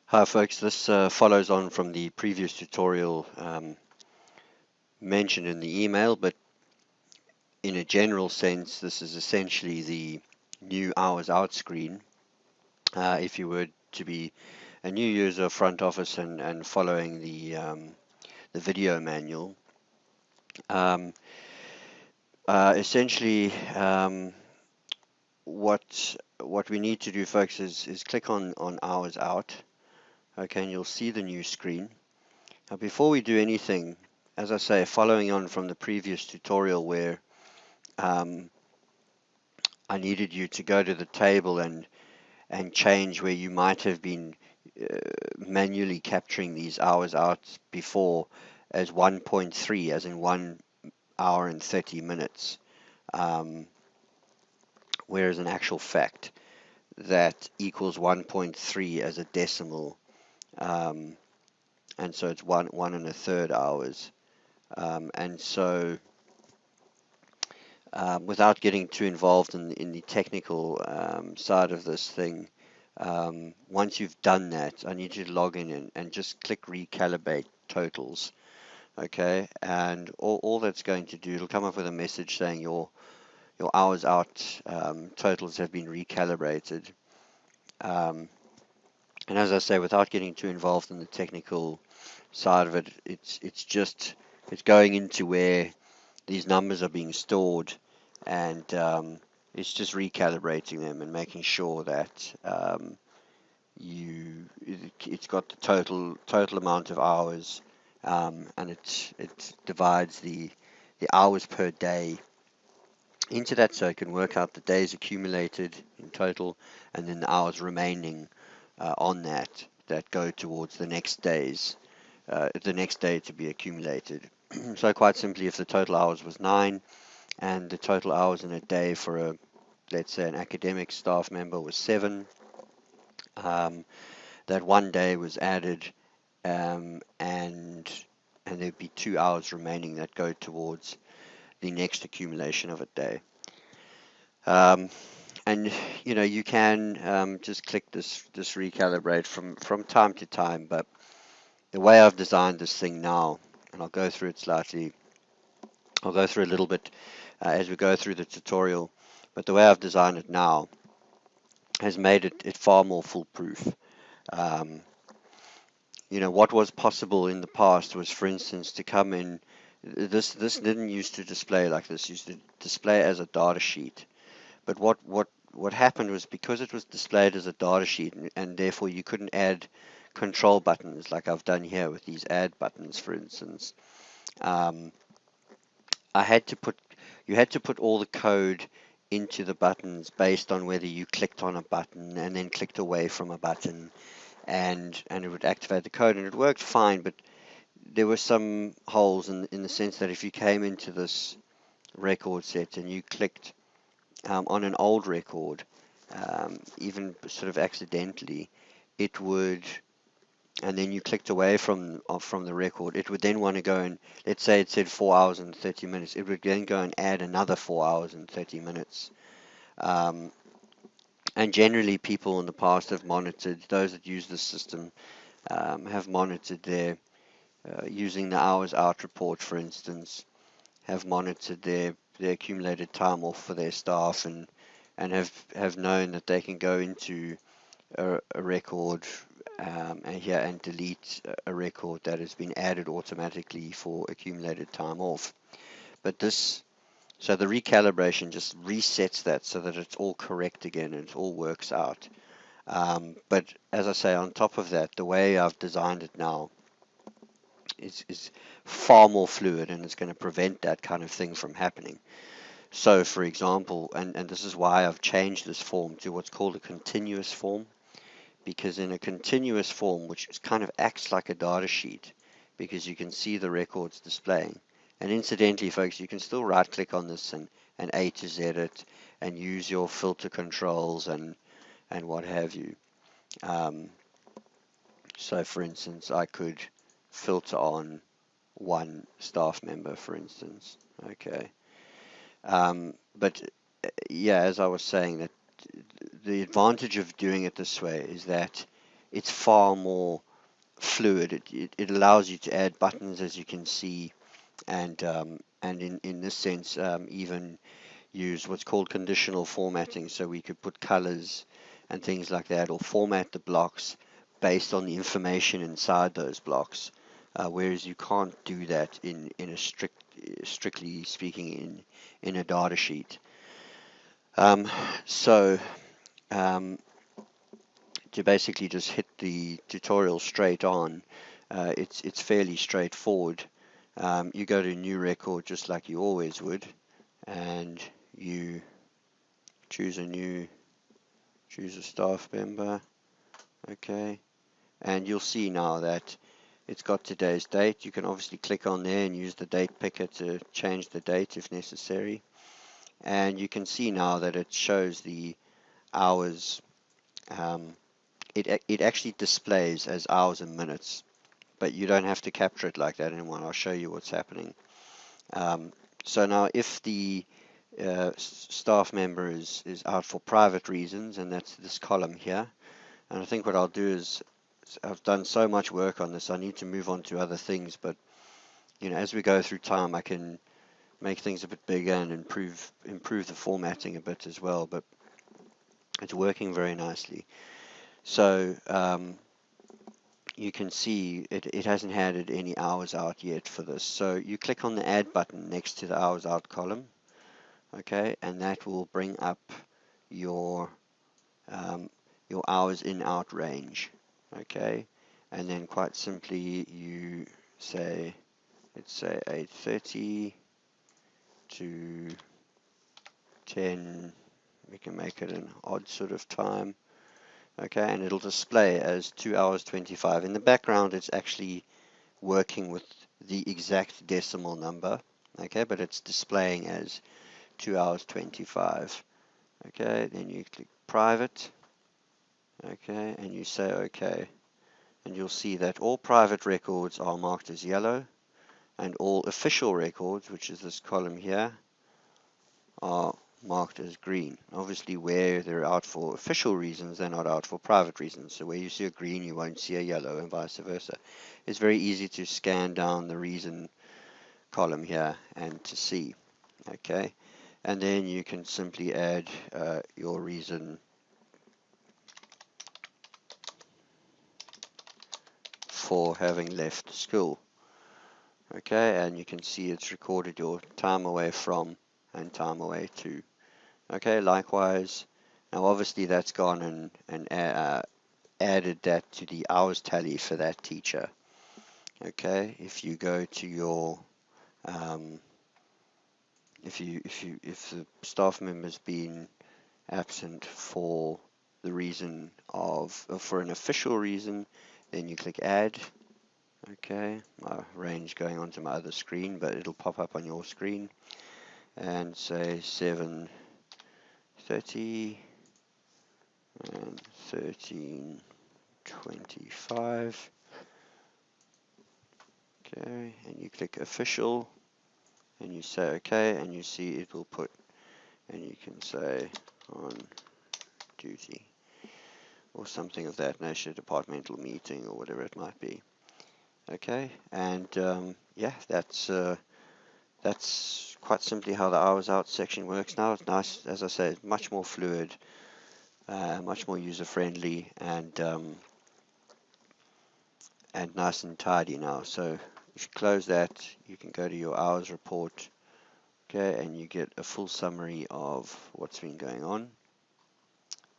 Hi folks, this follows on from the previous tutorial mentioned in the email, but in a general sense, this is essentially the new hours out screen. If you were to be a new user of FrontOFFICE and following the video manual, um, essentially what we need to do, folks, is click on hours out. Okay, and you'll see the new screen. Now, before we do anything, as I say, following on from the previous tutorial where I needed you to go to the table and change where you might have been manually capturing these hours out before as 1.3, as in 1 hour and 30 minutes, whereas in actual fact that equals 1.3 as a decimal, and so it's one and a third hours. And so without getting too involved in the technical side of this thing, once you've done that, I need you to log in and just click recalibrate totals. Okay, and all that's going to do, it'll come up with a message saying your hours out totals have been recalibrated. And as I say, without getting too involved in the technical side of it, it's going into where these numbers are being stored, and it's just recalibrating them and making sure that it's got the total amount of hours, and it divides the hours per day into that, so it can work out the days accumulated in total and then the hours remaining on that go towards the next day to be accumulated. So quite simply, if the total hours was 9 and the total hours in a day for let's say an academic staff member was 7, that one day was added, and there'd be 2 hours remaining that go towards the next accumulation of a day. And you can just click this recalibrate from time to time, but the way I've designed this thing now, and I'll go through a little bit as we go through the tutorial, but the way I've designed it now has made it far more foolproof. What was possible in the past was, for instance, to come in. This didn't used to display like this. Used to display as a data sheet. But what happened was, because it was displayed as a data sheet, and therefore you couldn't add control buttons like I've done here with these add buttons, for instance. You had to put all the code into the buttons based on whether you clicked on a button and then clicked away from a button, and it would activate the code, and it worked fine, but there were some holes in the sense that if you came into this record set and you clicked on an old record, even sort of accidentally, it would, and then you clicked away from the record, it would then want to go and, let's say it said 4 hours and 30 minutes, it would then go and add another 4 hours and 30 minutes. And generally people in the past have monitored, those that use this system have monitored their, using the hours out report, for instance, have monitored their accumulated time off for their staff, and have known that they can go into a record and delete a record that has been added automatically for accumulated time off. But so the recalibration just resets that so that it's all correct again and it all works out. But as I say, on top of that, the way I've designed it now is far more fluid, and it's going to prevent that kind of thing from happening. So, for example, and this is why I've changed this form to what's called a continuous form, because in a continuous form, which kind of acts like a data sheet, because you can see the records displaying. And incidentally, folks, you can still right-click on this and A to Z it and use your filter controls and what have you. So, for instance, I could filter on one staff member, for instance. Okay. But yeah, as I was saying, that the advantage of doing it this way is that it's far more fluid. It allows you to add buttons, as you can see, and in this sense, even use what's called conditional formatting. So we could put colors and things like that, or format the blocks based on the information inside those blocks. Whereas you can't do that in a strictly speaking in a data sheet. So to basically just hit the tutorial straight on, it's fairly straightforward. You go to new record just like you always would, and you choose a staff member, okay, and you'll see now that it's got today's date. You can obviously click on there and use the date picker to change the date if necessary, and you can see now that it shows the hours. It actually displays as hours and minutes, but you don't have to capture it like that anymore. I'll show you what's happening. So now if the staff member is out for private reasons, and that's this column here, and I think what I'll do is, I've done so much work on this, I need to move on to other things, but as we go through time, I can make things a bit bigger and improve the formatting a bit as well, but it's working very nicely. So you can see it hasn't added any hours out yet for this. So you click on the add button next to the hours out column, okay, and that will bring up your hours in out range, okay, and then quite simply you say, let's say 8:30 to 10. We can make it an odd sort of time, okay, and it'll display as 2 hours 25. In the background, it's actually working with the exact decimal number, okay, but it's displaying as 2 hours 25. Okay, then you click private, okay, and you say okay, and you'll see that all private records are marked as yellow, and all official records, which is this column here, are marked as green. Obviously, where they're out for official reasons, they're not out for private reasons. So where you see a green, you won't see a yellow, and vice versa. It's very easy to scan down the reason column here and to see, okay, and then you can simply add your reason for having left school, okay, and you can see it's recorded your time away from and time away to, okay. Likewise, now obviously that's gone and added that to the hours tally for that teacher, okay. If you go to your if the staff member's been absent for the reason for an official reason, then you click add, okay. My range going onto my other screen, but it'll pop up on your screen, and say 7:30 and 13:25, okay, and you click official and you say okay, and you see it will put, and you can say on duty or something of that nature, departmental meeting or whatever it might be, okay. And yeah, that's quite simply how the hours out section works now. It's nice, as I say, much more fluid, much more user friendly, and nice and tidy now. So if you close that, you can go to your hours report, okay, and you get a full summary of what's been going on.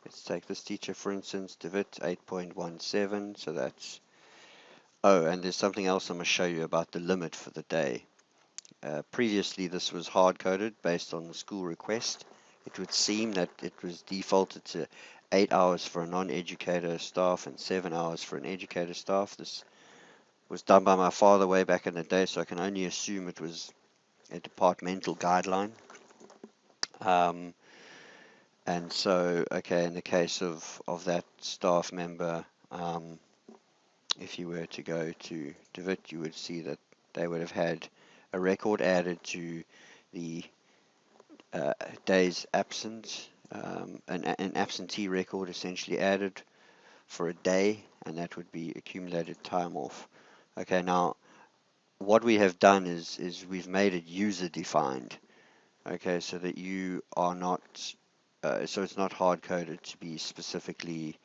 Let's take this teacher for instance, Divot 8.17, so that's, oh, and there's something else I'm going to show you about the limit for the day. Previously this was hard-coded based on the school request. It would seem that it was defaulted to 8 hours for a non-educator staff and 7 hours for an educator staff. This was done by my father way back in the day, so I can only assume it was a departmental guideline. And so, okay, in the case of that staff member, if you were to go to Divot, you would see that they would have had a record added to the days absent, an absentee record essentially added for a day, and that would be accumulated time off. Okay, now what we have done is we've made it user defined. Okay, so that you are not, so it's not hard coded to be specifically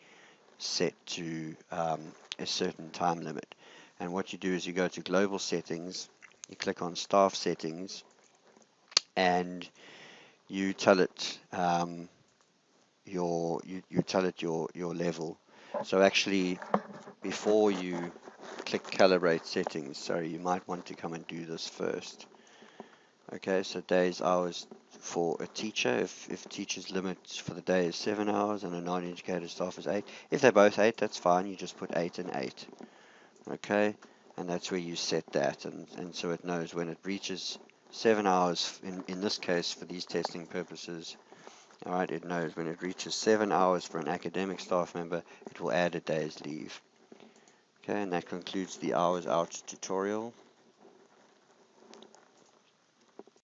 set to a certain time limit. And what you do is you go to global settings, you click on staff settings, and you tell it you tell it your level. So actually, before you click calibrate settings, sorry, you might want to come and do this first. Okay, so days, hours for a teacher. If teacher's limit for the day is 7 hours and a non-educated staff is 8, if they're both 8, that's fine. You just put 8 and 8. Okay, and that's where you set that, and so it knows when it reaches 7 hours. In this case, for these testing purposes, all right, it knows when it reaches 7 hours for an academic staff member, it will add a day's leave. Okay, and that concludes the hours out tutorial.